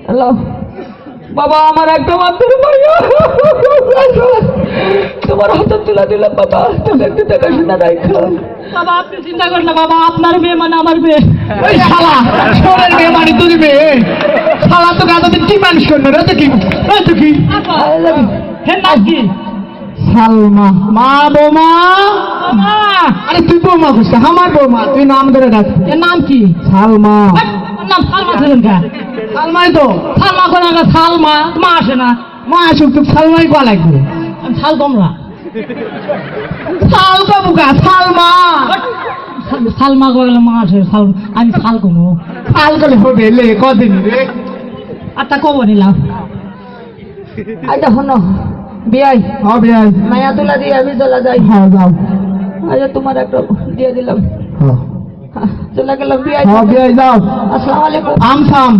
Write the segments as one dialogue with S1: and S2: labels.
S1: Hello বাবা, আমার একটা মাত্র ভাইয়া, তোমার হাতে তুলে দিলাম বাবা, তুমি একটু দেখাশোনা রাখো
S2: বাবা। আপনি চিন্তা করেন না বাবা, আপনার মেয়ে মানে আমার মেয়ে।
S3: ওই শালা সোরের মেয়ে মানে তুই মেয়ে, শালা তো গাদাতে কি মানুষ করবে রে? কি কি
S2: হের নাম কি?
S3: সালমা। মা বৌমা?
S2: বাবা
S3: আরে তুই বৌমা করছিস, আমার বৌমা, তুই নাম ধরে ডাক।
S2: এর নাম কি?
S3: সালমা।
S2: ওর নাম সালমা ছিলেন কা?
S3: সালমাই তো।
S2: সালমা কোন আগে সালমা, মা আসে না।
S3: মা আসুক, তুই সালমাই কোয়া লাগবে।
S2: সাল তোমরা
S3: সাল কাবুকা, সালমা।
S2: সালমা গেলে মা আসে, সাল আমি সাল কোনো
S3: সাল গেলে হবে লে, কদিন রে?
S2: আচ্ছা কব নিলাম।
S1: আচ্ছা শোনো বিয়াই,
S3: হবে আই।
S1: মায়া তুলা দিয়ে আমি চলে যাই।
S3: হ্যাঁ যাও।
S1: আচ্ছা তোমার একটা দিয়ে দিলাম,
S3: হ্যাঁ
S1: চলে গেলাম বিয়াই।
S3: হবে আই, যাও।
S1: আসসালামু আলাইকুম।
S3: আম সাম।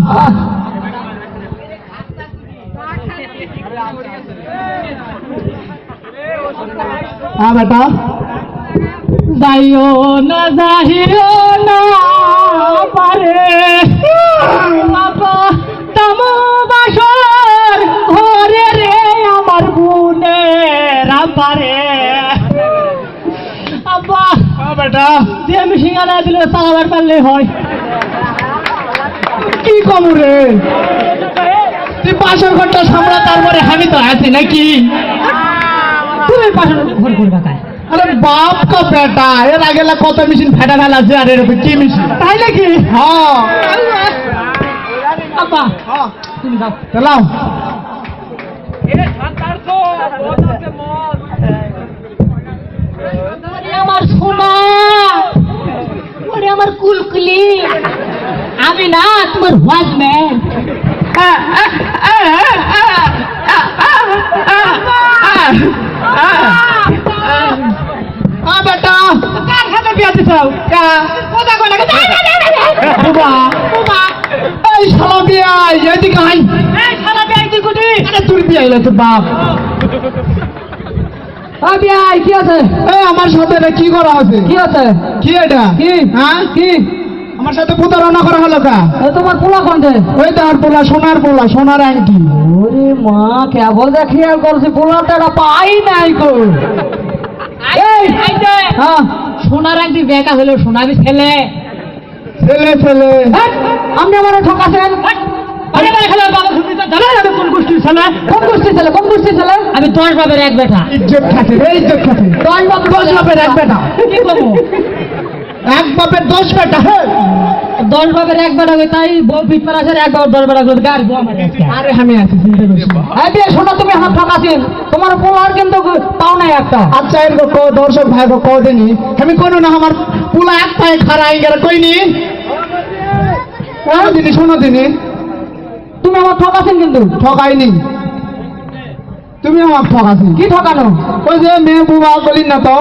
S3: হ্যাঁ বেটা।
S2: যাইও না যাইও না পারে বাবা তামো বাসর ঘরে রে আমার বোনের পারে। আব্বা
S3: হ্যাঁ বেটা।
S2: যে আমি সিঙ্গারা দিলে চালাবার পারলে হয়।
S3: কি কমু রে? তুই পাশের ঘরটা সামলা, তারপরে আমি তো আছি নাকি?
S2: তুমি পাশে ঘর ঘর কাকায়।
S3: আরে বাপ কা বেটা, এর আগে কত মেশিন ফেটা ফেলা আছে, আর এর উপর কি মেশিন?
S2: তাই নাকি?
S3: হ্যাঁ
S2: আব্বা তুমি যাও।
S3: চালাও।
S2: ওরে আমার সোনা, ওরে আমার কুলকুলি, আমি না তোমার ওয়াচম্যান।
S3: বেটা
S2: কার সাথে বিয়ে দিছাও? কোথা কোন
S3: বাবা, এই শালা বিয়াই, এদিকে আই।
S2: এই শালা বিয়ে তুই কুটি?
S3: আরে তুই বিয়াই তোর বাপ।
S1: ও বিয়াই, কি আছে?
S3: এই আমার সাথে এটা কি করা আছে?
S1: কি আছে?
S3: কি এটা?
S1: কি?
S3: হ্যাঁ
S1: কি?
S3: আমার সাথে প্রতারণা করা হলো কা?
S1: এ তোমার পোলা কোনটে?
S3: ওই তো আর পোলা, সোনার পোলা, সোনার আংটি।
S1: ওরে মা, কেবল যা খেয়াল করছি পোলাটা এটা পাই নাই কো।
S2: এই আইতে
S1: হ্যাঁ
S2: সোনার আংটি বেকা হলো সোনাবি ছেলে।
S3: ছেলে ছেলে।
S1: হ্যাঁ, আপনি আমারে ঠকাছেন।
S2: আরে ভাই খেলে বাবা শুনতে জানেন আমি কোন গোষ্ঠীর ছেলে?
S1: কোন গোষ্ঠী ছেলে? কোন গোষ্ঠী ছেলে?
S2: আমি 10 বাপের এক বেটা।
S3: ইজ্জত খাতে রে, ইজ্জত খাতে।
S1: 10
S3: বাপের এক বেটা।
S2: কি করবো?
S3: এক বাপের 10 বেটা। হ্যাঁ
S2: 10 বাপের এক বেটা হই, তাই বউ পিট মারা আছে, এক বাপের 10 বেটা করে গার বউ আমার আজকে।
S3: আরে আমি আছি, চিন্তা করিস না।
S1: এই বিয়ে শোনো, তুমি আমার ঠকাছেন। তোমার পোলার কিন্তু পাও নাই একটা।
S3: আচ্ছা এর কো দর্শক ভাই কো দেনি আমি কোনো না আমার পুলা এক পায়ে খাড়াই গেল কইনি। কোন দিনই শোনো দিনই
S1: তুমি আমার ঠকাছেন কিন্তু।
S3: ঠকাইনি, তুমি আমার ঠকাছি।
S1: কি ঠকানো?
S3: ওই যে মেয়ে বুবা বলি না তো।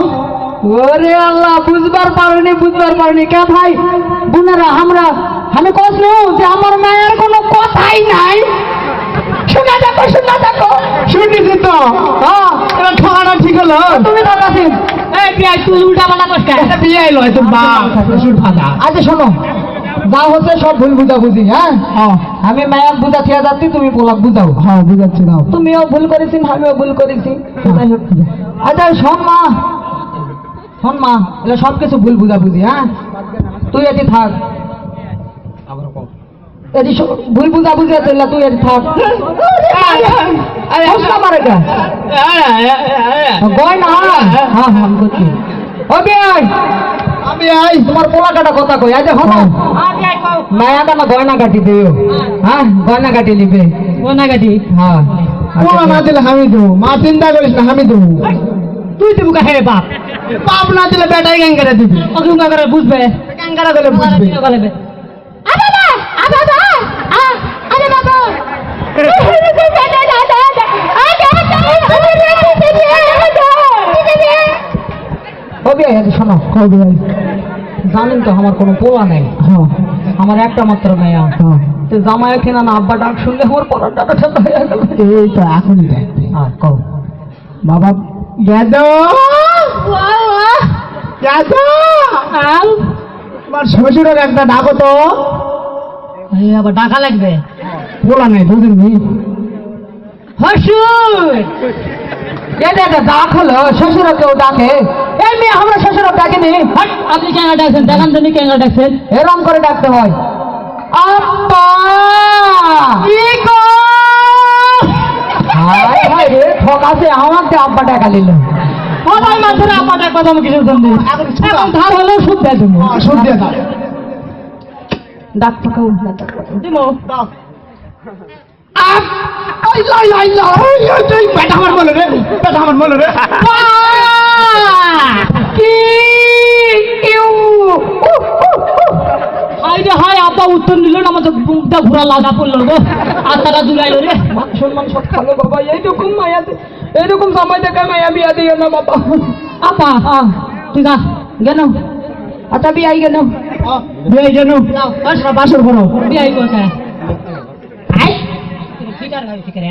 S1: ওরে আল্লাহ, বুঝবার পারিনি, বুঝবার পারিনি। কে ভাই বোনেরা, আমি কইলো যে আমার মায়ের কোনো কথাই নাই। শোনা দেখো, শোনা দেখো।
S3: শুনেছি তো।
S1: হ্যাঁ,
S3: এটা ঠকানো ঠিক হলো।
S1: তুমি ঠকাছেন।
S2: এই বিয়া তুই উল্টা পাল্টা করছ কেন?
S3: এটা বিয়ে এলো তোর বাপ শ্বশুর ফাদা।
S1: আচ্ছা শোনো, যা হচ্ছে সব ভুল বুঝাবুঝি। হ্যাঁ,
S3: হ্যাঁ
S1: আমি মায়াক বুঝা থিয়া যাচ্ছি, তুমি পোলাক বুঝাও।
S3: হ্যাঁ বুঝাচ্ছি না।
S1: তুমিও ভুল করেছি, আমিও ভুল করেছি। আচ্ছা শোন মা, শোন মা, এটা সব কিছু ভুল বুঝাবুঝি। হ্যাঁ, তুই এটি থাক। এটি ভুল বুঝাবুঝি আছে, তুই এটি থাক। হসনা মারে কে? গয়না? হ্যাঁ হ্যাঁ আমি করছি। ও বিয়াই,
S3: আমি আই।
S1: তোমার পোলা কাটা কথা কই। আচ্ছা শোনো, মায়া কাটা গয়না কাটি দিও। হ্যাঁ, গয়না কাটি নিবে।
S2: কোনা গাটি
S1: হ্যাঁ
S3: পোলা না দিলে আমি দেবো। মা চিন্তা করিস না, আমি দেবো।
S2: তুই দেবো কা? হে বাপ
S3: বাপ না দিলে বেটাই গ্যাঙ্গারে দিবি।
S2: অজুঙ্গা করে বুঝবে,
S3: গ্যাঙ্গারা দিলে বুঝবি।
S2: বলবে
S1: কবি শোনো,
S3: কবে আই?
S1: জানেন তো আমার কোনো পোলা নেই।
S3: হ্যাঁ
S1: আমার একটা মাত্র মেয়া।
S3: হ্যাঁ
S1: তো জামাই কিনা না আব্বা ডাক শুনলে আমার পড়ার ডাটা ঠান্ডা হয়ে গেল।
S3: এই তো এখনই দেখ।
S1: আর কও
S3: বাবা গেদ গেদ, তোমার শ্বশুরের একটা ডাকো তো।
S2: এই আবার টাকা লাগবে
S3: বলা নাই বুঝিনি
S2: হসুর
S1: এটা একটা ডাক হলো শ্বশুর কেউ ডাকে এই মেয়ে আমরা শ্বশুর ডাকিনি
S2: হট, আপনি কেন ডাকছেন দেখান তো কেন ডাকছেন
S1: এরম করে ডাকতে হয় আব্বা
S2: কি গো
S1: হায় হায় রে ঠকাছে আমাকে আব্বা টাকা নিল
S2: সবাই মাছের আপনার কথা আমি কিছু শুনবো এখন ধার হলেও সুদ দেয় তুমি
S3: সুদ দিয়ে দাও
S1: ডাক্তার কেউ
S2: দিমো
S3: পেট আমার বলে রে পেট আমার বলে রে
S1: কি ইউ
S2: হাই রে হাই আব্বা উত্তর নিল না আমাদের বুকটা ঘোরা লাগা পড়লো গো আর তারা জুলাইলো রে
S1: সম্মান সব ভালো বাবা এইরকম মায়া এইরকম সময় থেকে মায়া বিয়া দিও না বাবা
S2: আপা ঠিক আছে
S1: কেন আচ্ছা বিয়াই কেন
S3: বিয়ে যেন বাসর করো
S2: বিয়াই করতে আই ঠিক আছে